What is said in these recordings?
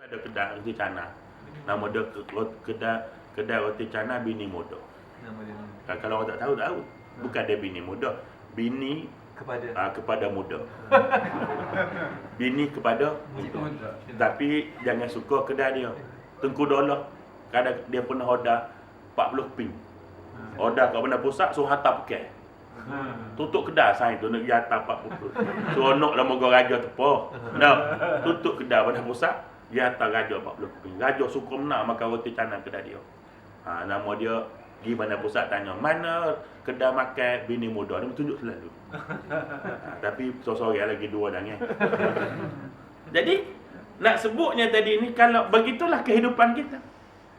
Ada kedai roti canai. Nama dia kedai roti canai Bini Muda. Nama dia. Kalau orang tak tahu, tahu. Bukan dia bini muda. Bini kepada muda. Bini kepada muda. Tapi jangan suka kedai dia. Tengku dolar. Kadang dia pernah order 40 pin. Order kat Bandar Pusat suruh hantar pakai. Tutup kedai saya tu nak pergi hantar 40. Seronok lah moga raja tepa. Dah tutup kedai Bandar Pusat, dia hantar raja 40 pin. Raja suka menang makan roti canai kedai dia. Nama dia pergi Bandar Pusat tanya, mana kedai makan Bini Muda? Dia tunjuk selalu. Tapi sorang lagi dua dah kan. Jadi nak sebutnya tadi ni, kalau begitulah kehidupan kita.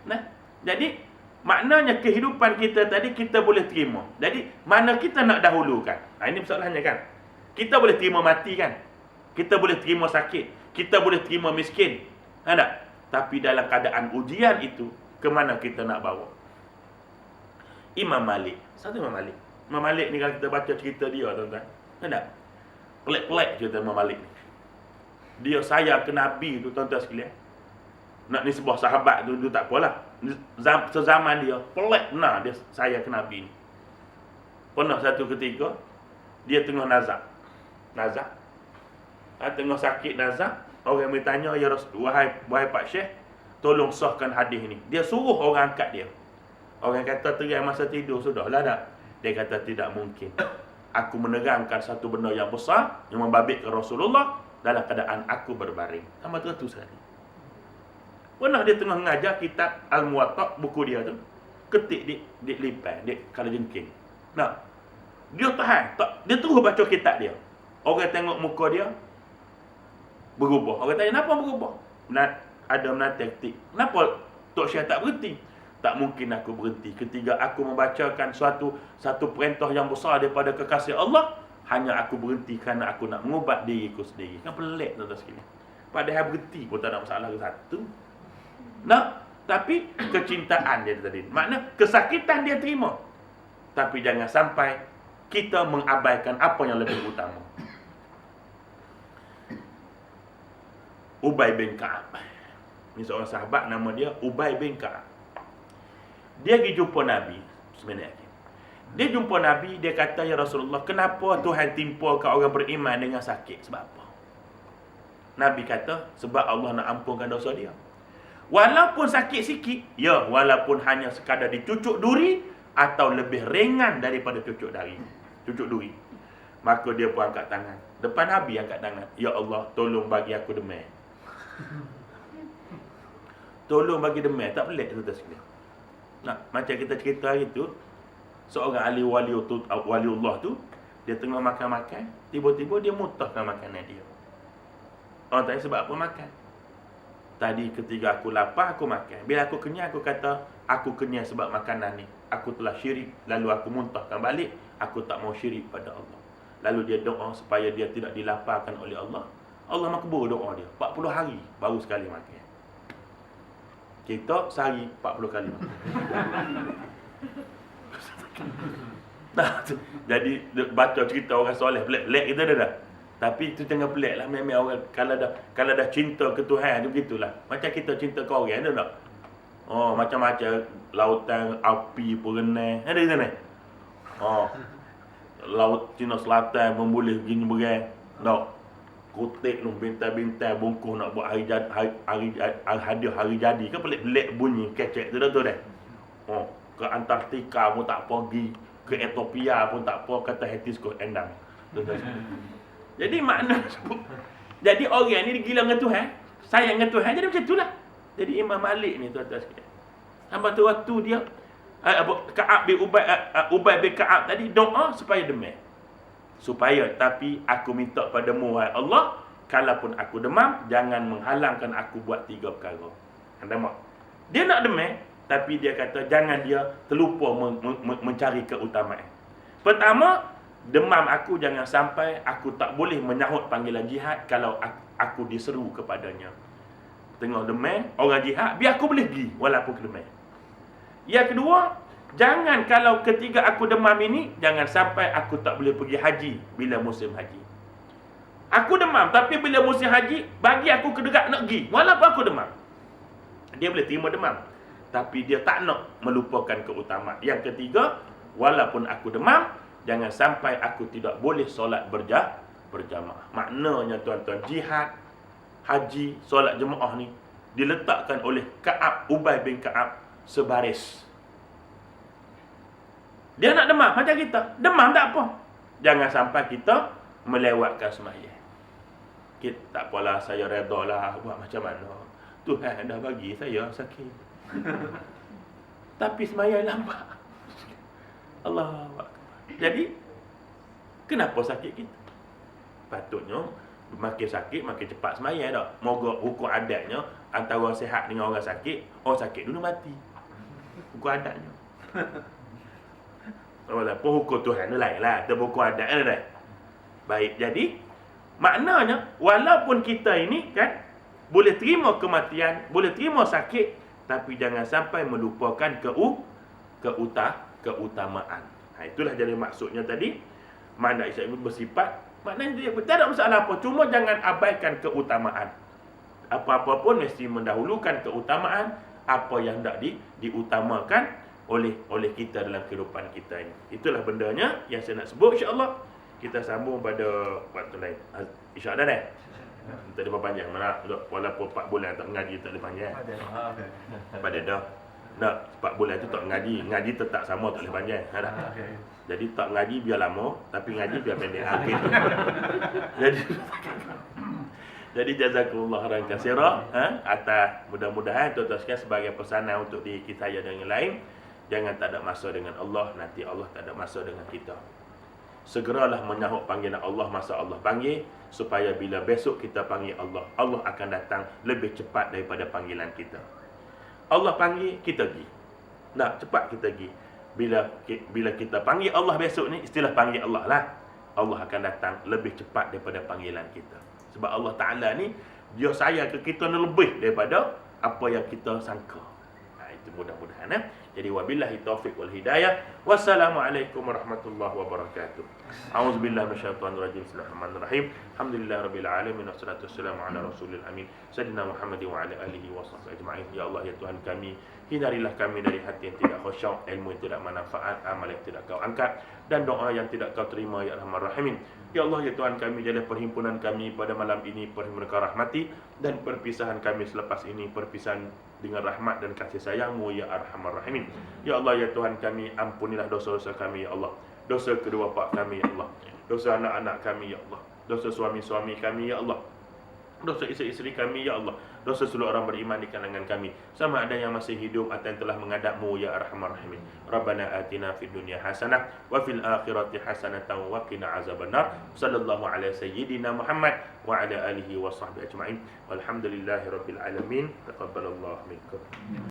Nah, jadi maknanya kehidupan kita tadi kita boleh terima. Jadi mana kita nak dahulukan? Ini persoalannya kan. Kita boleh terima mati kan? Kita boleh terima sakit, kita boleh terima miskin. Tak? Tapi dalam keadaan ujian itu, ke mana kita nak bawa? Imam Malik. Satu Imam Malik. Imam Malik ni kalau kita baca cerita dia, tuan-tuan. Tak? Pelik-pelik cerita Imam Malik ni. Dia sayang ke Nabi tu, tuan-tuan sekalian. Nak ni sebuah sahabat tu, dia tak apalah. Sezaman dia, pelik benar dia sayang ke Nabi ni. Pernah satu ketika, dia tengah nazak. Tengah sakit nazak. Orang bertanya, ya wahai Pak Syekh, tolong sahkan hadis ni. Dia suruh orang angkat dia. Orang kata terai masa tidur, sudahlah tak? Dia kata tidak mungkin. Aku menerangkan satu benda yang besar yang membabitkan Rasulullah dalam keadaan aku berbaring. Sama tu sekali. Pernah dia tengah mengajar kitab Al-Muwatta, buku dia tu. Ketik di lipan, di kala jengking. Nah, dia tahan. Dia terus baca kitab dia. Orang tengok muka dia berubah. Orang tanya, kenapa berubah? Ada menanti ketik. Kenapa Tok Syekh tak berhenti? Tak mungkin aku berhenti ketika aku membacakan satu perintah yang besar daripada kekasih Allah, hanya aku berhenti kerana aku nak mengubat diriku sendiri. Kan pelik tuan-tuan sekalian. Padahal berhenti pun tak ada masalah ke satu. Nah, tapi kecintaan dia tadi. Makna kesakitan dia terima. Tapi jangan sampai kita mengabaikan apa yang lebih utama. Ubay bin Ka'ab. Ini seorang sahabat, nama dia Ubay bin Ka'ab. Dia pergi jumpa Nabi. Bismillahirrahmanirrahim. Dia jumpa Nabi, dia kata, ya Rasulullah, kenapa Tuhan timpakan orang beriman dengan sakit? Sebab apa? Nabi kata, sebab Allah nak ampunkan dosa dia. Walaupun sakit sikit, ya, walaupun hanya sekadar dicucuk duri, atau lebih ringan daripada cucuk duri. Maka dia pun angkat tangan. Depan Nabi angkat tangan. Ya Allah, tolong bagi aku demam. Tolong bagi demam. Tak pelik tuan-tuan sekalian. Nah, macam kita cerita hari tu, seorang ahli waliullah tu, dia tengah makan-makan, tiba-tiba dia muntahkan makanan dia. Orang tanya sebab apa makan? Tadi ketika aku lapar, aku makan. Bila aku kenyang, aku kata, aku kenyang sebab makanan ni. Aku telah syirik, lalu aku muntahkan balik. Aku tak mau syirik pada Allah. Lalu dia doa supaya dia tidak dilaparkan oleh Allah. Allah makbul doa dia. 40 hari baru sekali makan. Kita sehari 40 kali makan. Nah, tu. Jadi baca cerita orang soleh pelik-pelik kita dah. Tapi itu jangan pelik lah. Memang orang kalau dah cinta ke Tuhan tu begitulah. Macam kita cinta ke orang ada tak? Oh, macam-macam lautan, api, perenang. Ada di sana? Oh. Laut Cina Selatan memboleh begini berang. Tak. Kutik lu bintang-bintang bungkus nak buat hari hadiah hari jadi. Kan pelik-pelik bunyi kecek tu dah tu dah. Oh, ke Antartika pun tak pergi, ke Ethiopia pun tak apa, kata hibiscus endang. Jadi makna jadi orang ni gila dengan Tuhan, sayang dengan Tuhan, jadi macam itulah. Jadi Imam Malik ni tuan-tuan sekalian. Sampai tu waktu dia Ubay bin Ka'ab tadi doa supaya demam. Tapi aku minta padamu wahai Allah, kalaupun aku demam, jangan menghalangkan aku buat 3 perkara. Anda mahu? Dia nak demam, tapi dia kata jangan dia terlupa mencari keutamaan. Pertama, demam aku jangan sampai aku tak boleh menyahut panggilan jihad kalau aku diseru kepadanya. Tengok demam, orang jihad, biar aku boleh pergi walaupun demam. Yang kedua, jangan kalau ketika aku demam ini, jangan sampai aku tak boleh pergi haji bila musim haji. Aku demam, tapi bila musim haji, bagi aku kedekat nak pergi. Walaupun aku demam. Dia boleh terima demam. Tapi dia tak nak melupakan keutamaan. Yang ketiga, walaupun aku demam, jangan sampai aku tidak boleh solat berjamaah. Maknanya tuan-tuan, jihad, haji, solat jemaah ni diletakkan oleh Ka'ab, Ubay bin Ka'ab sebaris. Dia nak demam macam kita. Demam tak apa. Jangan sampai kita melewatkan sembahyang. Kita tak apalah, saya redalah buat macam mana. Tuhan dah bagi saya sakit. Tapi sembahyang lambat. Allahu Akbar. Jadi kenapa sakit kita? Patutnya makin sakit makin cepat sembahyang dak. Moga hukum adatnya antara orang sihat dengan orang sakit dulu mati. Hukum adatnya. Walaupun hukum Tuhan ni lainlah, tapi hukum adatnya dah. Baik, jadi maknanya walaupun kita ini kan boleh terima kematian, boleh terima sakit, tapi jangan sampai melupakan keutamaan. Itulah jadi maksudnya tadi. Mana Isyak itu bersifat, maknanya dia tak ada masalah apa, cuma jangan abaikan keutamaan. Apa-apa pun mesti mendahulukan keutamaan apa yang hendak diutamakan oleh kita dalam kehidupan kita ini. Itulah bendanya yang saya nak sebut, insya-Allah. Kita sambung pada waktu lain. Insya-Allah dah. Tak ada panjang mana, walaupun 4 bulan tak mengaji tak ada panjang. Pada dah. Nak 4 bulan tu tak ngaji tetap sama tak boleh panjang. Jadi tak ngaji biar lama, tapi ngaji biar pendek. Jadi jazakumullah khairan katsira, atas mudah-mudahan tuan-tuan sekalian sebagai pesanan untuk diri kita dan yang lain, jangan tak ada masa dengan Allah, nanti Allah tak ada masa dengan kita. Segeralah menyahut panggilan Allah masa Allah panggil, supaya bila besok kita panggil Allah, Allah akan datang lebih cepat daripada panggilan kita. Allah panggil, kita pergi. Nak cepat kita pergi. Bila kita panggil Allah besok ni, istilah panggil Allah lah, Allah akan datang lebih cepat daripada panggilan kita. Sebab Allah Ta'ala ni, dia sayang ke kita ni lebih daripada apa yang kita sangka. Itu mudah-mudahan. Jadi wabillahi taufiq wal hidayah. Wassalamualaikum warahmatullahi wabarakatuh. A'udzubillahi minasyaitonir rajim. Bismillahirrahmanirrahim. Alhamdulillahirabbil alamin wassalatu wassalamu ala rasulil amin sayyidina Muhammad wa ala alihi washabbihi ajma'in. Ya Allah ya Tuhan kami, hindarilah kami dari hati yang tidak khusyuk, ilmu yang tidak manfaat, amal yang tidak Kau angkat, dan doa yang tidak Kau terima ya Arhamar Rahimin. Ya Allah ya Tuhan kami, jadilah perhimpunan kami pada malam ini perhimpunan Kau rahmati, dan perpisahan kami selepas ini perpisahan dengan rahmat dan kasih sayang-Mu ya Arhamar Rahimin. Ya Allah ya Tuhan kami, ampunilah dosa-dosa kami ya Allah. Dosa kedua bapa kami ya Allah. Dosa anak-anak kami ya Allah. Dosa suami-suami kami ya Allah. Dosa isteri-isteri kami ya Allah. Dosa seluruh orang beriman di kalangan kami, sama ada yang masih hidup atau yang telah menghadap-Mu ya Arhamar Rahimin. Rabbana atina fid dunya hasanah wa fil akhirati hasanatan wa qina azabannar. Sallallahu ala sayyidina Muhammad wa ala alihi wa sahbihi ajma'in. Walhamdulillahirabbil alamin. Taqabbalallahu minkum.